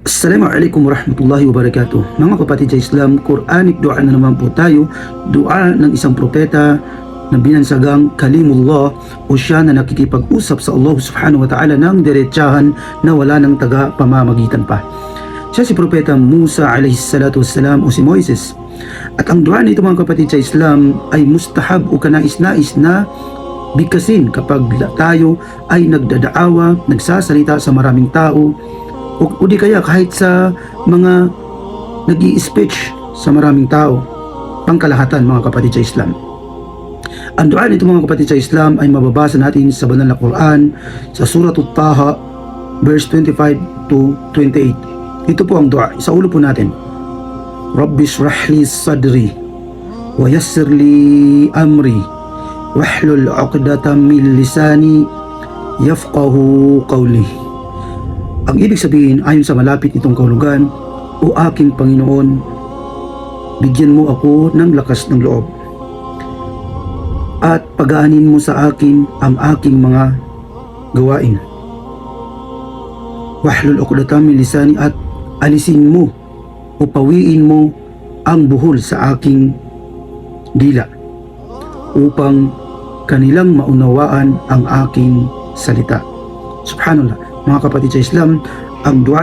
Assalamualaikum warahmatullahi wabarakatuh. Mga kapatid sa Islam, Quranic dua na naman po tayo. Dua ng isang propeta na binansagang Kalimullah o siya na nakikipag-usap sa Allah subhanahu wa ta'ala ng diretsahan na wala ng taga pamamagitan pa. Siya si Propeta Musa alayhi salatu wassalam o si Moises. At ang dua nito mga kapatid sa Islam ay mustahab o kanais-nais na bigkasin kapag tayo ay nagdadaawa, nagsasalita sa maraming tao, o di kaya kahit sa mga nag-i-speech sa maraming tao, pangkalahatan mga kapatid sa Islam. Ang dua nito mga kapatid sa Islam ay mababasa natin sa banal na Quran sa Surah Taha verse 25 to 28. Ito po ang dua, sa ulo po natin. Rabbi shrah li sadri wa yassir li amri wahlul 'uqdatam min lisani yafqahu qawli. Ang ibig sabihin, ayon sa malapit nitong kahulugan, o aking Panginoon, bigyan mo ako ng lakas ng loob at pagaanin mo sa akin ang aking mga gawain. Wahlul 'uqdatam min lisani, at alisin mo o pawiin mo ang buhol sa aking dila upang kanilang maunawaan ang aking salita. Subhanallah. Mga kapatid sa Islam, ang dua